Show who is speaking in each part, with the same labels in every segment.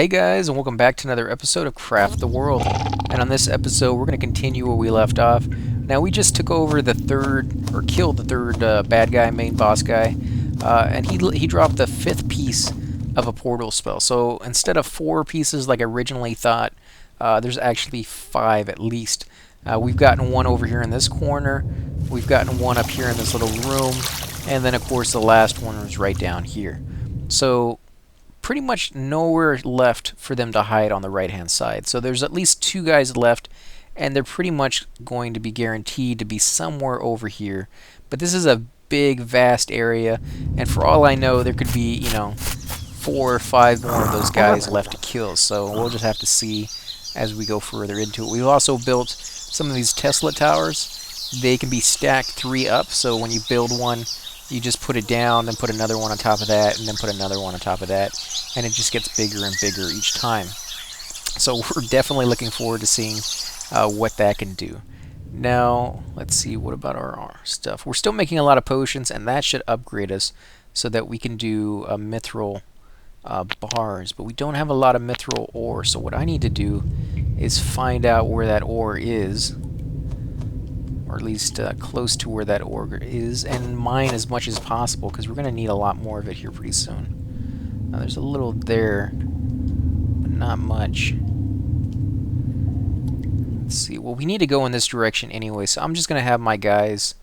Speaker 1: Hey guys, and welcome back to another episode of Craft the World. And on this episode, we're going to continue where we left off. Now, we just took over the third, or killed the third bad guy, main boss guy, and he dropped the fifth piece of a portal spell. So instead of 4 pieces like I originally thought, there's actually 5 at least. We've gotten one over here in this corner, we've gotten one up here in this little room, and then of course the last one was right down here. So pretty much nowhere left for them to hide on the right hand side. So there's at least 2 guys left, and they're pretty much going to be guaranteed to be somewhere over here. But this is a big vast area, and for all I know there could be, 4 or 5 more of those guys left to kill. So we'll just have to see as we go further into it. We've also built some of these Tesla towers. They can be stacked 3 up, so when you build one, you just put it down, then put another one on top of that, and then put another one on top of that, and it just gets bigger and bigger each time. So we're definitely looking forward to seeing what that can do. Now, let's see, what about our stuff? We're still making a lot of potions, and that should upgrade us so that we can do mithril bars, but we don't have a lot of mithril ore, so what I need to do is find out where that ore is, or at least close to where that ore is, and mine as much as possible, because we're going to need a lot more of it here pretty soon. Now, there's a little there, but not much. Let's see. Well, we need to go in this direction anyway, so I'm just going to have my guys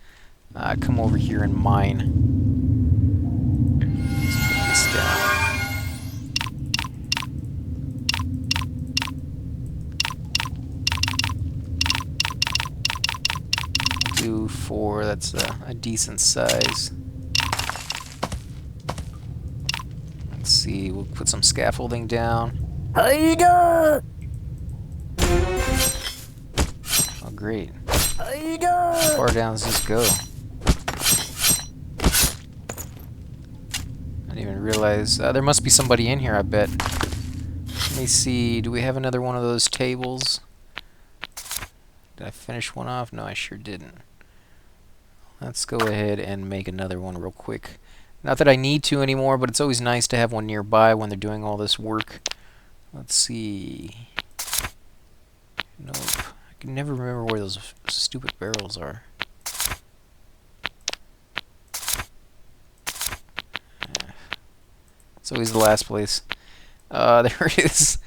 Speaker 1: come over here and mine. Let's put this down. Do 4, that's a decent size. Let's see, we'll put some scaffolding down. Oh, great. How far down does this go? I didn't even realize. There must be somebody in here, I bet. Let me see, do we have another one of those tables? Did I finish one off? No, I sure didn't. Let's go ahead and make another one real quick. Not that I need to anymore, but it's always nice to have one nearby when they're doing all this work. Let's see. Nope. I can never remember where those stupid barrels are. It's always the last place. There it is.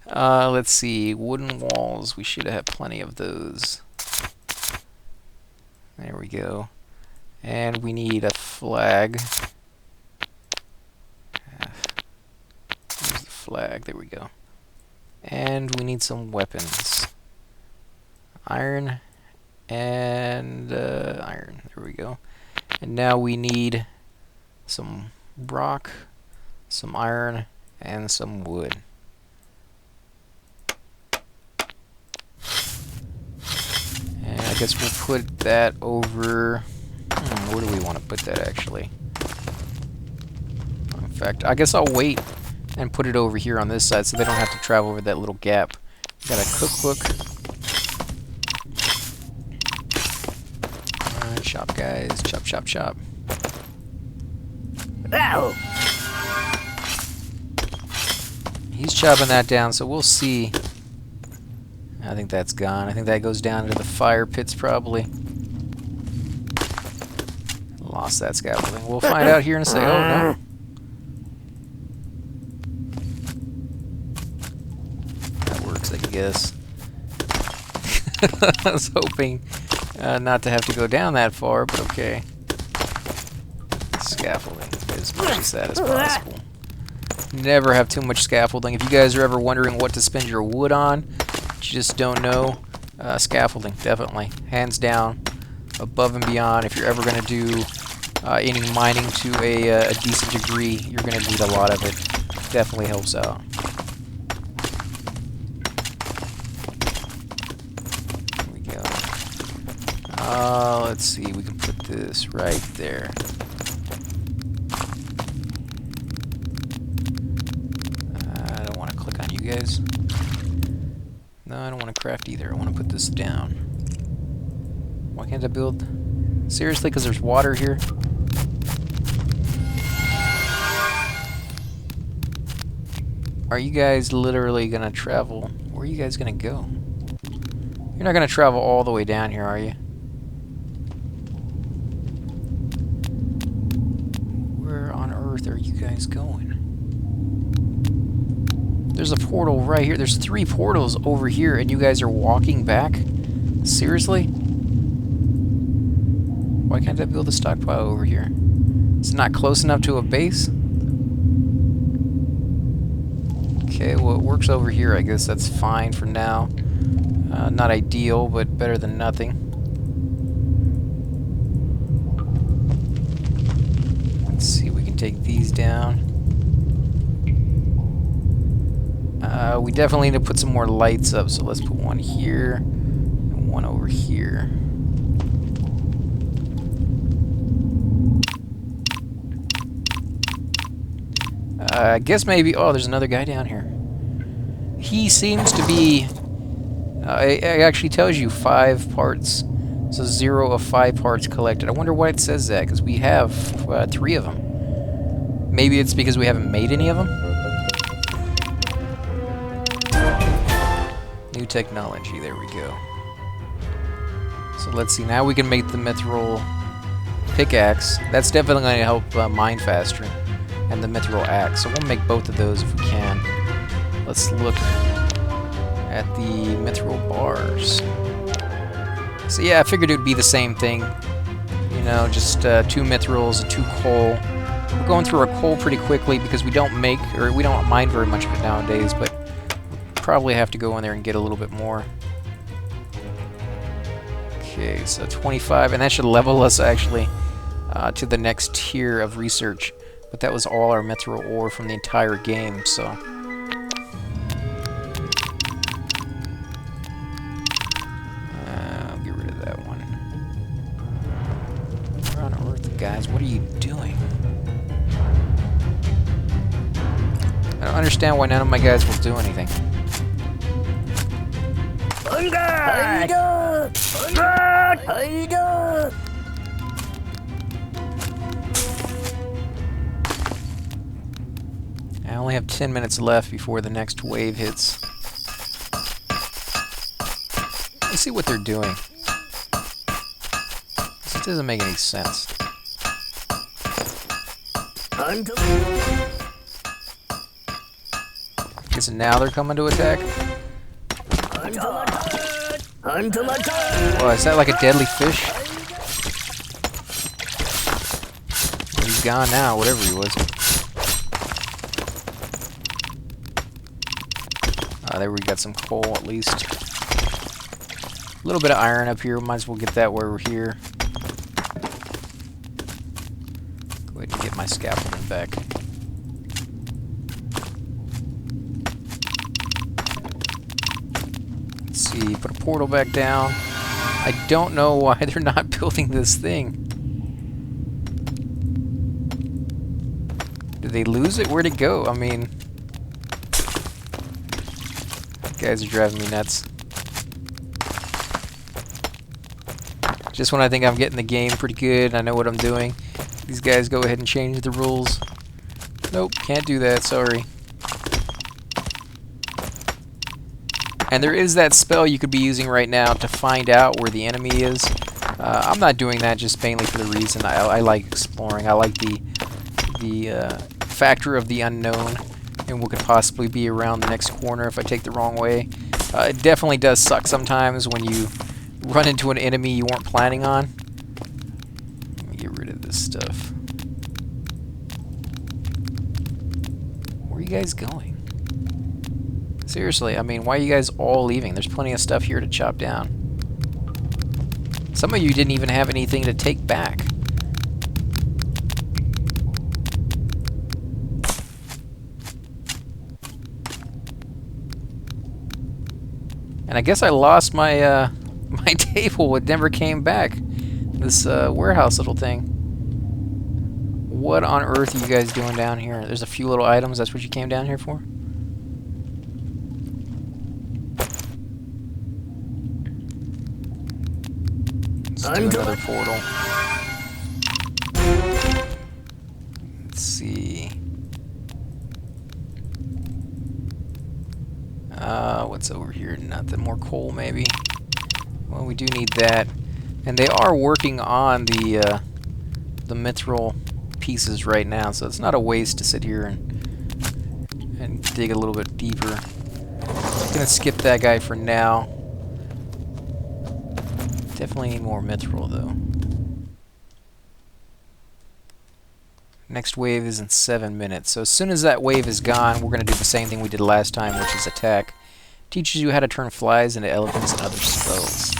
Speaker 1: Let's see. Wooden walls. We should have plenty of those. There we go. And we need a flag. Where's the flag? There we go. And we need some weapons. Iron and iron. There we go. And now we need some rock, some iron, and some wood. And I guess we'll put that over... where do we want to put that, actually? In fact, I guess I'll wait and put it over here on this side so they don't have to travel over that little gap. Got a cookbook. Alright, chop, guys. Chop, chop, chop. Ow! He's chopping that down, so we'll see. I think that's gone. I think that goes down into the fire pits, probably. Lost that scaffolding. We'll find out here in a second. Oh, no. That works, I guess. I was hoping not to have to go down that far, but okay. Scaffolding as much as that as possible. Never have too much scaffolding. If you guys are ever wondering what to spend your wood on, you just don't know, scaffolding, definitely. Hands down, above and beyond. If you're ever going to do any mining to a decent degree, you're going to need a lot of it. Definitely helps out. There we go. Let's see, we can put this right there. I don't want to click on you guys. No, I don't want to craft either. I want to put this down. Why can't I build? Seriously, because there's water here? are you guys literally gonna travel? Where are you guys gonna go? You're not gonna travel all the way down here, are you? Where on earth are you guys going? There's a portal right here. There's 3 portals over here, and you guys are walking back? Seriously? Why can't I build a stockpile over here? It's not close enough to a base? Okay, well, it works over here. I guess that's fine for now. Not ideal, but better than nothing. Let's see if we can take these down. We definitely need to put some more lights up, so let's put one here and one over here. I guess maybe... Oh, there's another guy down here. He seems to be... it actually tells you 5 parts. So 0 of 5 parts collected. I wonder why it says that, because we have 3 of them. Maybe it's because we haven't made any of them? New technology, there we go. So let's see, now we can make the mithril pickaxe. That's definitely going to help mine faster. And the mithril axe. So we'll make both of those if we can. Let's look at the mithril bars. So yeah, I figured it would be the same thing. You know, just 2 mithrils and 2 coal. We're going through our coal pretty quickly because we don't make, or we don't mine very much of it nowadays, but we'll probably have to go in there and get a little bit more. Okay, so 25, and that should level us actually to the next tier of research. But that was all our mithril ore from the entire game, so... I'll get rid of that one. Where on earth, guys? What are you doing? I don't understand why none of my guys will do anything. I only have 10 minutes left before the next wave hits. Let's see what they're doing. This doesn't make any sense. Guess now they're coming to attack? Oh, is that like a deadly fish? Well, he's gone now, whatever he was. There we got some coal at least. A little bit of iron up here. Might as well get that while we're here. Go ahead and get my scaffolding back. Let's see. Put a portal back down. I don't know why they're not building this thing. Did they lose it? Where'd it go? I mean... guys are driving me nuts. Just when I think I'm getting the game pretty good and I know what I'm doing, these guys go ahead and change the rules. Nope, can't do that, sorry. And there is that spell you could be using right now to find out where the enemy is. I'm not doing that just mainly for the reason I like exploring. I like the factor of the unknown and what could possibly be around the next corner if I take the wrong way. It definitely does suck sometimes when you run into an enemy you weren't planning on. Let me get rid of this stuff. Where are you guys going? Seriously, I mean, why are you guys all leaving? There's plenty of stuff here to chop down. Some of you didn't even have anything to take back. And I guess I lost my my table. It never came back. This warehouse little thing. What on earth are you guys doing down here? There's a few little items. That's what you came down here for? Let's do another portal. Let's see. What's over here? Nothing. More coal, maybe. Well, we do need that. And they are working on the mithril pieces right now, so it's not a waste to sit here and dig a little bit deeper. I'm gonna skip that guy for now. Definitely need more mithril, though. Next wave is in 7 minutes. So as soon as that wave is gone, we're going to do the same thing we did last time, which is attack. Teaches you how to turn flies into elephants and other spells.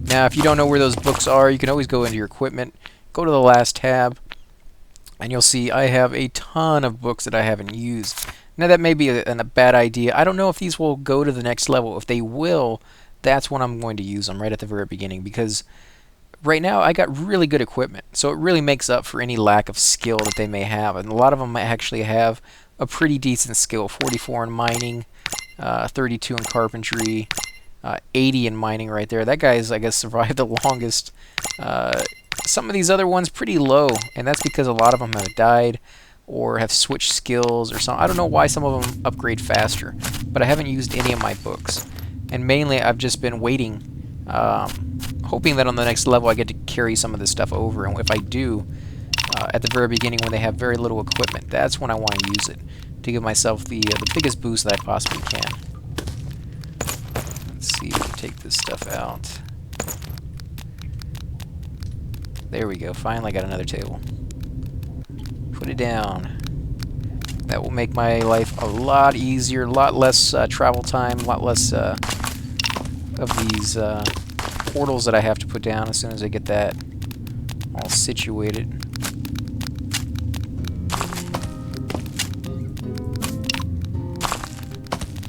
Speaker 1: Now, if you don't know where those books are, you can always go into your equipment, go to the last tab, and you'll see I have a ton of books that I haven't used. Now, that may be a bad idea. I don't know if these will go to the next level. If they will, that's when I'm going to use them, right at the very beginning, because right now I got really good equipment, so it really makes up for any lack of skill that they may have. And a lot of them actually have a pretty decent skill. 44 in mining, 32 in carpentry, 80 in mining right there. That guy's, I guess, survived the longest. Some of these other ones pretty low, and that's because a lot of them have died or have switched skills or something. I don't know why some of them upgrade faster, but I haven't used any of my books. And mainly I've just been waiting, hoping that on the next level I get to carry some of this stuff over. And if I do, at the very beginning when they have very little equipment, that's when I want to use it to give myself the biggest boost that I possibly can. Let's see if we can take this stuff out. There we go. Finally got another table. Put it down. That will make my life a lot easier, a lot less travel time, a lot less of these portals that I have to put down as soon as I get that all situated.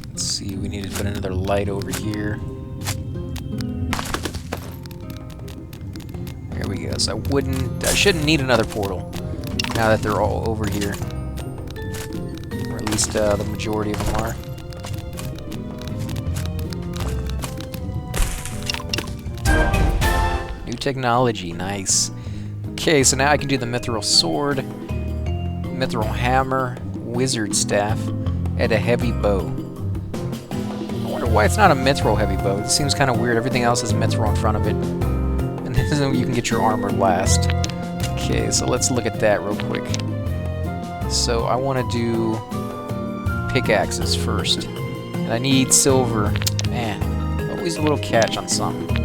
Speaker 1: Let's see, we need to put another light over here. There we go. So I shouldn't need another portal now that they're all over here. Or at least the majority of them are. New technology, nice. Okay, so now I can do the mithril sword, mithril hammer, wizard staff, and a heavy bow. I wonder why it's not a mithril heavy bow. It seems kind of weird. Everything else has mithril in front of it. And then you can get your armor last. Okay, so let's look at that real quick. So I want to do pickaxes first. And I need silver. Man, always a little catch on something.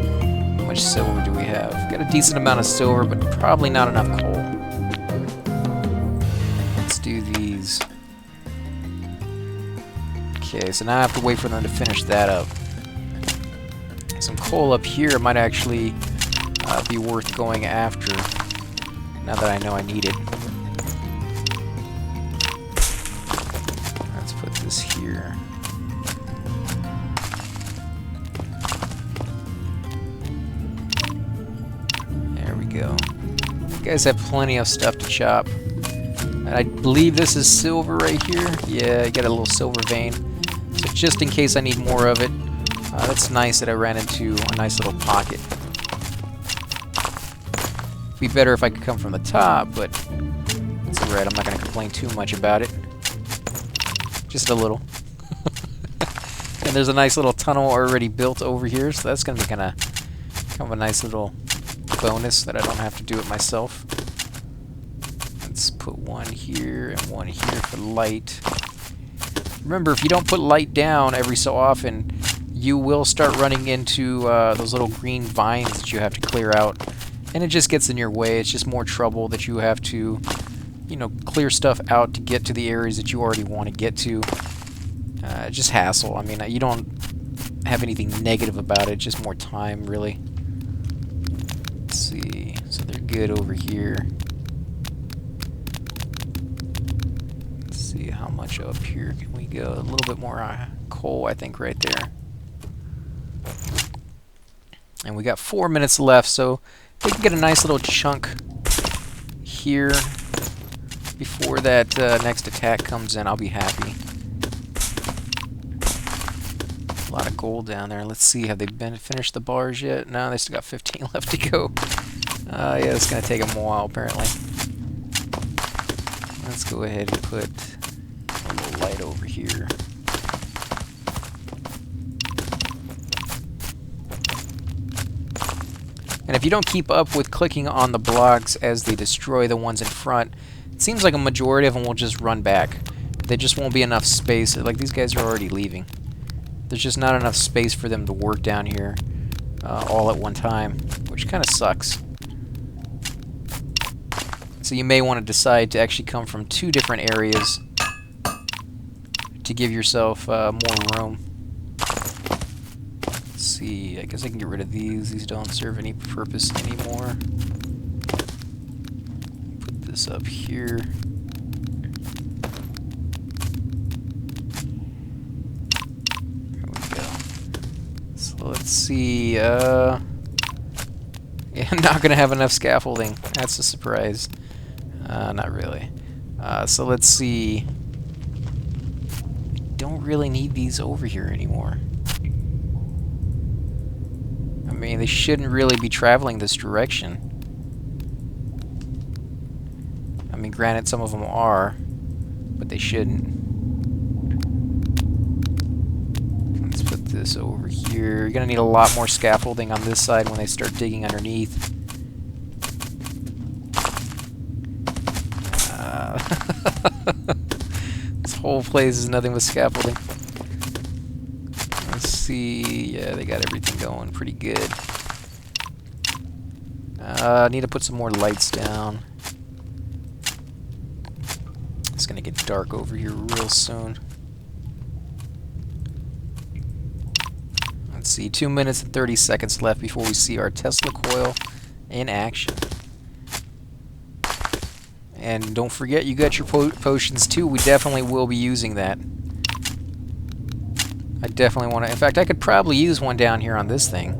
Speaker 1: How much silver do we have? Got a decent amount of silver, but probably not enough coal. Let's do these. Okay, so now I have to wait for them to finish that up. Some coal up here might actually be worth going after, now that I know I need it. Let's put this here. There we go. You guys have plenty of stuff to chop. And I believe this is silver right here. Yeah, you got a little silver vein. So just in case I need more of it, that's nice that I ran into a nice little pocket. Be better if I could come from the top, but it's alright. I'm not going to complain too much about it. Just a little. And there's a nice little tunnel already built over here, so that's going to be kind of a nice little bonus that I don't have to do it myself. Let's put one here and one here for light. Remember, if you don't put light down every so often, you will start running into those little green vines that you have to clear out. And it just gets in your way. It's just more trouble that you have to, you know, clear stuff out to get to the areas that you already want to get to. Just hassle. I mean, you don't have anything negative about it. Just more time, really. Let's see. So they're good over here. Let's see how much up here can we go. A little bit more coal, I think, right there. And we got 4 minutes left, so we can get a nice little chunk here before that next attack comes in. I'll be happy. A lot of gold down there. Let's see, have they finished the bars yet? No, they still got 15 left to go. Yeah, it's going to take them a while, apparently. Let's go ahead and put a little light over here. And if you don't keep up with clicking on the blocks as they destroy the ones in front, it seems like a majority of them will just run back. There just won't be enough space. Like, these guys are already leaving. There's just not enough space for them to work down here all at one time, which kind of sucks. So you may want to decide to actually come from 2 different areas to give yourself more room. Let's see, I guess I can get rid of these. These don't serve any purpose anymore. Put this up here. There we go. So let's see, yeah, I'm not gonna have enough scaffolding. That's a surprise. Not really. So let's see. I don't really need these over here anymore. I mean, they shouldn't really be traveling this direction. I mean, granted, some of them are, but they shouldn't. Let's put this over here. You're gonna need a lot more scaffolding on this side when they start digging underneath. This whole place is nothing but scaffolding. Let's see. Yeah, they got everything going pretty good. I need to put some more lights down. It's gonna get dark over here real soon. Let's see, 2 minutes and 30 seconds left before we see our Tesla coil in action. And don't forget, you got your potions too. We definitely will be using that. I definitely want to... In fact, I could probably use one down here on this thing.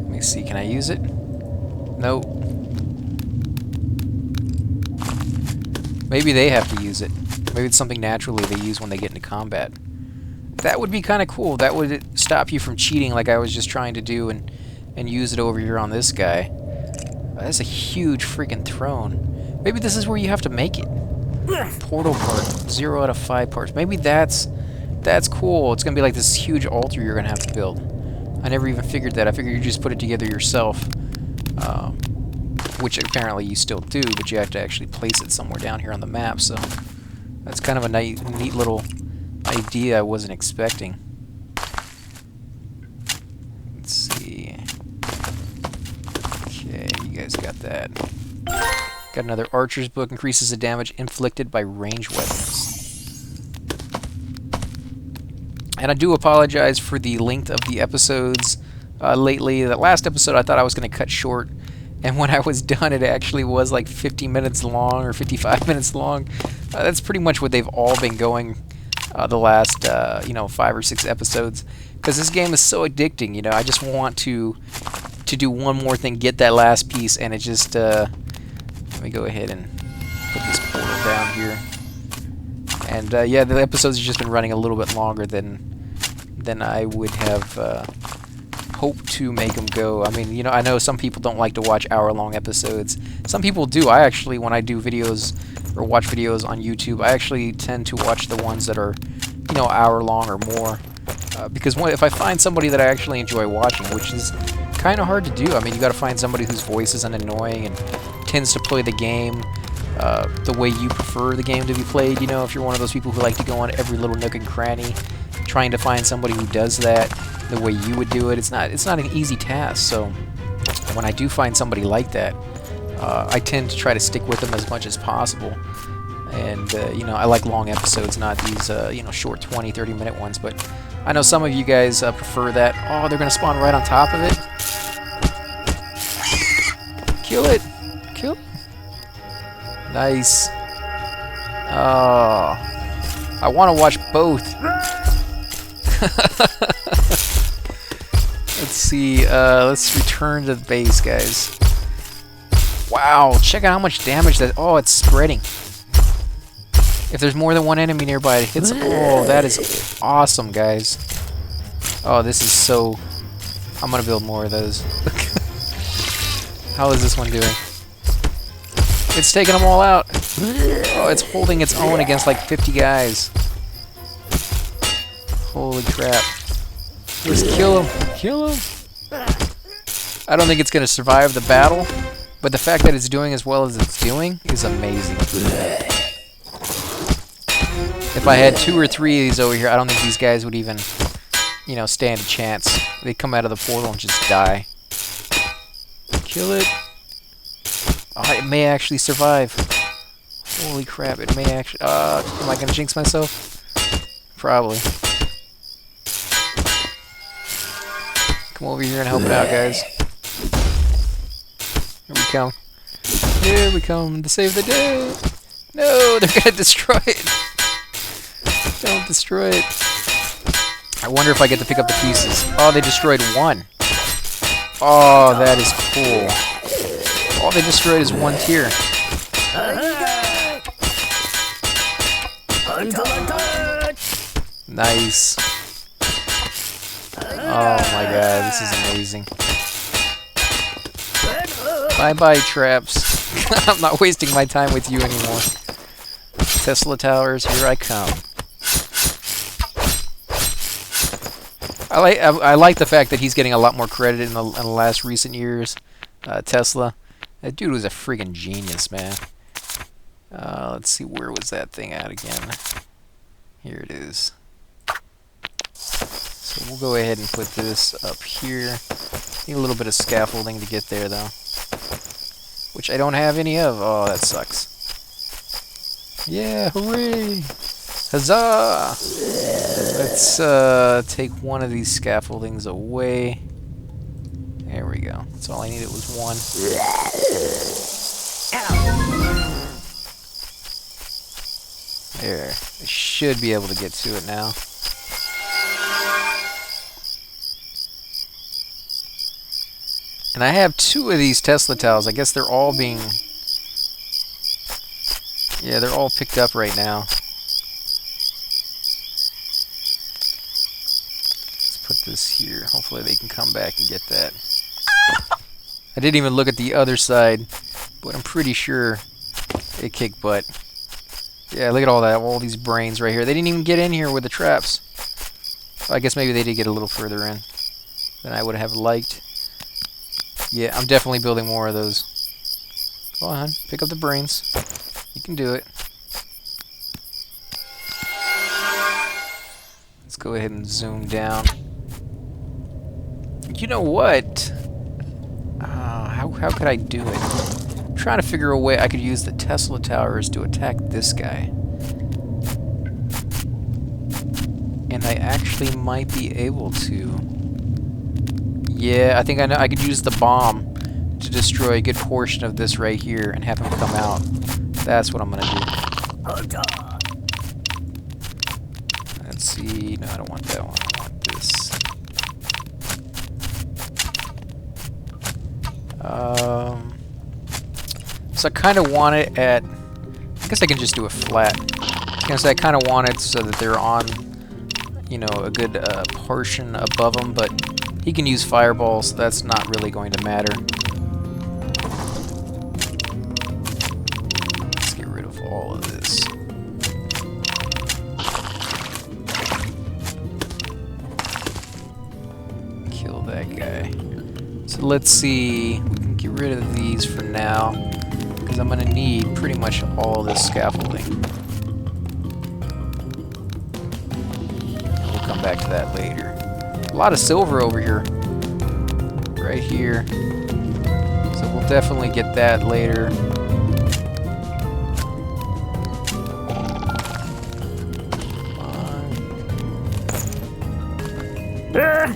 Speaker 1: Let me see, can I use it? Nope. Maybe they have to use it. Maybe it's something naturally they use when they get into combat. That would be kind of cool. That would stop you from cheating like I was just trying to do and use it over here on this guy. That's a huge freaking throne. Maybe this is where you have to make it. Portal part, 0 out of 5 parts. Maybe that's cool. It's gonna be like this huge altar you're gonna have to build. I never even figured that. I figured you just put it together yourself, which apparently you still do, but you have to actually place it somewhere down here on the map. So that's kind of a neat little idea I wasn't expecting. Let's see. Okay, you guys got that. Got another Archer's Book, increases the damage inflicted by ranged weapons. And I do apologize for the length of the episodes lately. The last episode I thought I was going to cut short, and when I was done it actually was like 50 minutes long or 55 minutes long. That's pretty much what they've all been going the last, 5 or 6 episodes. Because this game is so addicting, you know, I just want to do one more thing, get that last piece, and it just... Let me go ahead and put this portal down here. And yeah, the episodes have just been running a little bit longer than I would have hoped to make them go. I mean, you know, I know some people don't like to watch hour-long episodes. Some people do. I actually, when I do videos or watch videos on YouTube, I actually tend to watch the ones that are, you know, hour-long or more. Because if I find somebody that I actually enjoy watching, which is kind of hard to do. I mean, you got to find somebody whose voice isn't annoying and tends to play the game the way you prefer the game to be played. You know, if you're one of those people who like to go on every little nook and cranny, trying to find somebody who does that the way you would do it, it's not an easy task. So when I do find somebody like that, I tend to try to stick with them as much as possible. And you know, I like long episodes, not these short 20-30 minute ones. But I know some of you guys prefer that. Oh, they're gonna spawn right on top of it. Kill it. Kill. Nice. Oh, I want to watch both. Let's see. Let's return to the base, guys. Wow, check out how much damage that. Oh, it's spreading. If there's more than one enemy nearby, it hits. Oh, that is awesome, guys. Oh, this is so. I'm gonna build more of those. How is this one doing? It's taking them all out. Oh, it's holding its own against like 50 guys. Holy crap. Just kill him. Kill him. I don't think it's going to survive the battle, but the fact that it's doing as well as it's doing is amazing. If I had 2 or 3 of these over here, I don't think these guys would even, you know, stand a chance. They come out of the portal and just die. Kill it. Oh, it may actually survive. Holy crap, it may actually... am I going to jinx myself? Probably. Come over here and help it out, guys. Here we come. Here we come to save the day. No, they're going to destroy it. Don't destroy it. I wonder if I get to pick up the pieces. Oh, they destroyed 1. Oh, that is cool. All they destroyed is 1 tier. Nice. Oh my god, this is amazing. Bye-bye, traps. I'm not wasting my time with you anymore. Tesla towers, here I come. I like the fact that he's getting a lot more credit in the last recent years. Tesla. That dude was a freaking genius, man. Let's see, where was that thing at again? Here it is. So we'll go ahead and put this up here. Need a little bit of scaffolding to get there, though. Which I don't have any of. Oh, that sucks. Yeah, hooray! Huzzah! Let's take one of these scaffoldings away. There we go. That's all I needed was 1. There. I should be able to get to it now. And I have 2 of these Tesla tiles. I guess they're all being... Yeah, they're all picked up right now. Let's put this here. Hopefully they can come back and get that. I didn't even look at the other side, but I'm pretty sure it kicked butt. Yeah, look at all that, all these brains right here. They didn't even get in here with the traps. Well, I guess maybe they did get a little further in than I would have liked. Yeah, I'm definitely building more of those. Go on, pick up the brains. You can do it. Let's go ahead and zoom down. You know what? How could I do it? I'm trying to figure a way I could use the Tesla towers to attack this guy. And I actually might be able to. Yeah, I think I know. I could use the bomb to destroy a good portion of this right here and have him come out. That's what I'm gonna do. Let's see. No, I don't want that one. I want this. So I kind of want it at... I guess I can just do it flat. I was gonna say I kind of want it so that they're on, you know, a good portion above them, but he can use fireballs, so that's not really going to matter. Let's get rid of all of this. Kill that guy. So let's see. We can get rid of these for now, because I'm going to need pretty much all this scaffolding. We'll come back to that later. A lot of silver over here. Right here. So we'll definitely get that later. There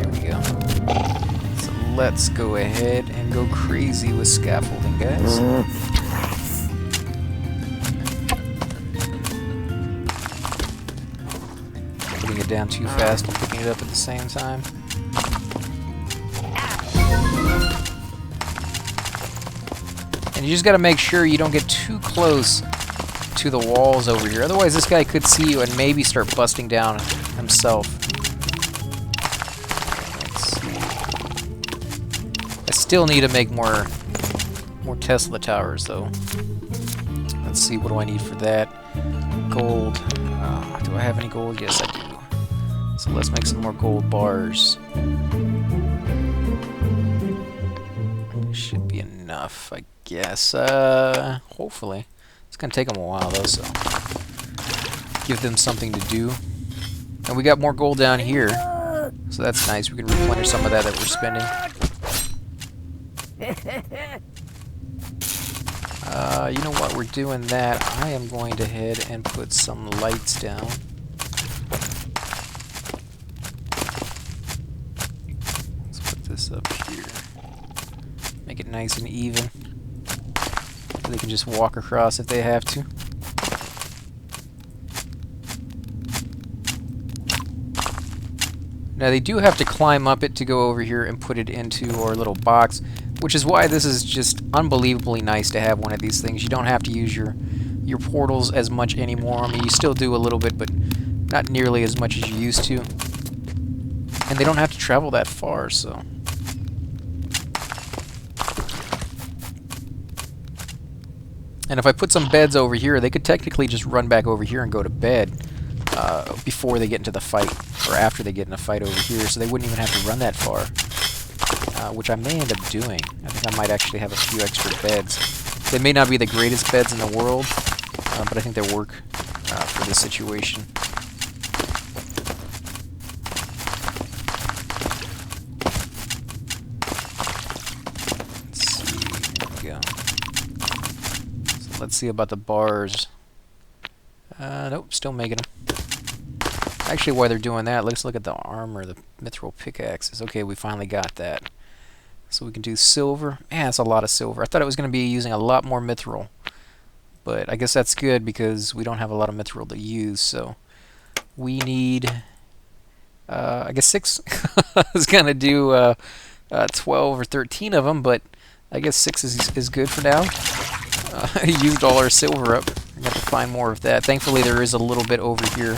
Speaker 1: we go. So let's go ahead and go crazy with scaffolding, guys. Putting it down too fast and picking it up at the same time. And you just gotta make sure you don't get too close to the walls over here. Otherwise this guy could see you and maybe start busting down himself. Let's see. I still need to make more Tesla towers though. Let's see, what do I need for that? Gold. Do I have any gold? Yes, I do. So let's make some more gold bars. Should be enough, I guess. Hopefully. It's gonna take them a while though, so give them something to do. And we got more gold down here, so that's nice. We can replenish some of that we're spending. You know what? We're doing that. I am going to head and put some lights down. Let's put this up here. Make it nice and even. So they can just walk across if they have to. Now they do have to climb up it to go over here and put it into our little box, which is why this is just unbelievably nice to have one of these things. You don't have to use your portals as much anymore. I mean, you still do a little bit, but not nearly as much as you used to. And they don't have to travel that far, so... And if I put some beds over here, they could technically just run back over here and go to bed before they get into the fight, or after they get in a fight over here, so they wouldn't even have to run that far, which I may end up doing. I think I might actually have a few extra beds. They may not be the greatest beds in the world, but I think they work for this situation. Let's see about the bars. Nope, still making them. Actually, while they're doing that, let's look at the armor, the mithril pickaxes. Okay, we finally got that. So we can do silver. Man, that's a lot of silver. I thought it was going to be using a lot more mithril. But I guess that's good because we don't have a lot of mithril to use. So we need, I guess 6. I was going to do 12 or 13 of them, but I guess 6 is good for now. Used all our silver up. We have to find more of that. Thankfully, there is a little bit over here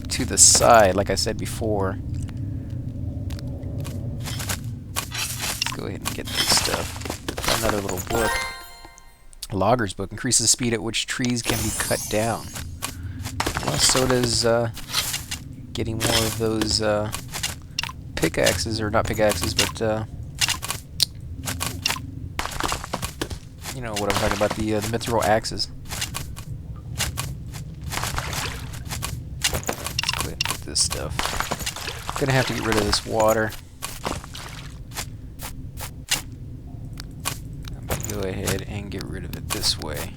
Speaker 1: to the side, like I said before. Let's go ahead and get this stuff. Got another little book. Logger's book increases the speed at which trees can be cut down. Well, so does getting more of those pickaxes, or not pickaxes, but you know what I'm talking about, the mithril axes. Let's go ahead and put this stuff. Gonna have to get rid of this water. I'm gonna go ahead and get rid of it this way.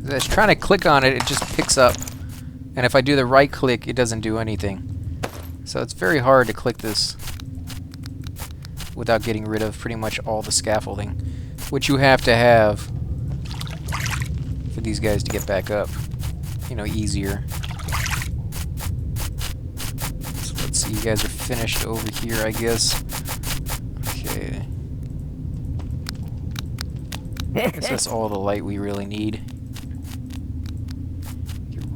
Speaker 1: As I was trying to click on it, it just picks up. And if I do the right click, it doesn't do anything. So it's very hard to click this without getting rid of pretty much all the scaffolding, which you have to have for these guys to get back up, you know, easier. So let's see, you guys are finished over here, I guess. Okay. I guess that's all the light we really need.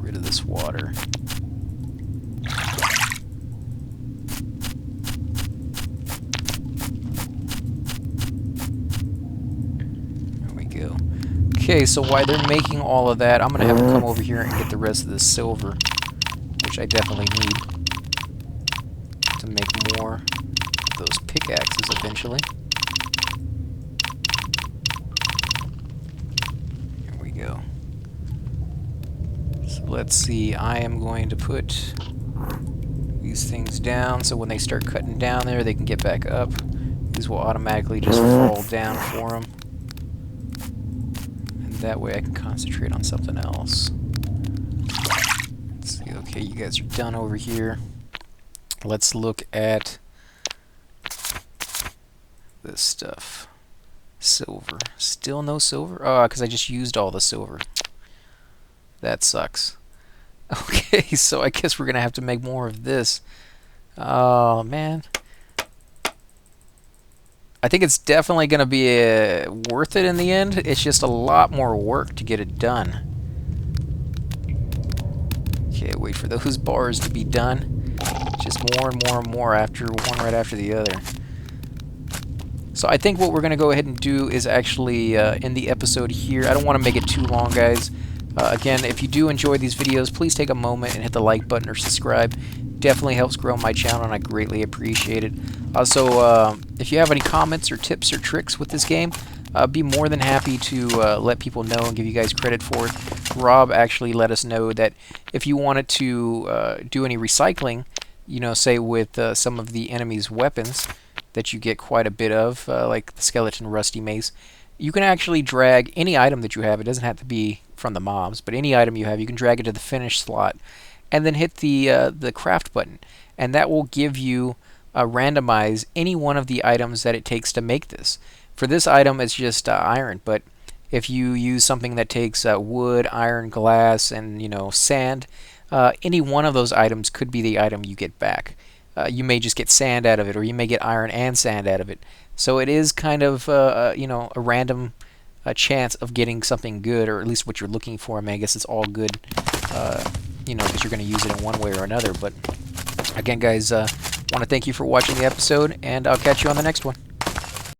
Speaker 1: Of this water. There we go. Okay, so while they're making all of that, I'm gonna have them come over here and get the rest of this silver, which I definitely need to make more of those pickaxes eventually. Here we go. Let's see, I am going to put these things down so when they start cutting down there, they can get back up. These will automatically just fall down for them. And that way I can concentrate on something else. Let's see, okay, you guys are done over here. Let's look at this stuff. Silver. Still no silver? Oh, because I just used all the silver. That sucks. Okay, so I guess we're gonna have to make more of this. Oh man, I think it's definitely going to be worth it in the end. It's just a lot more work to get it done. Okay, wait for those bars to be done. Just more and more and more after one right after the other. So I think what we're going to go ahead and do is actually end the episode here. I don't want to make it too long, guys. Again, if you do enjoy these videos, please take a moment and hit the like button or subscribe. Definitely helps grow my channel, and I greatly appreciate it. Also, if you have any comments or tips or tricks with this game, be more than happy to let people know and give you guys credit for it. Rob actually let us know that if you wanted to do any recycling, you know, say with some of the enemy's weapons that you get quite a bit of, like the skeleton rusty mace, you can actually drag any item that you have. It doesn't have to be from the mobs, but any item you have, you can drag it to the finish slot and then hit the craft button, and that will give you randomize any one of the items that it takes to make this. For this item, it's just iron, but if you use something that takes wood, iron, glass, and sand, any one of those items could be the item you get back. You may just get sand out of it, or you may get iron and sand out of it. So it is kind of a random chance of getting something good, or at least what you're looking for. I mean, I guess it's all good, because you're going to use it in one way or another. But again, guys, want to thank you for watching the episode, and I'll catch you on the next one.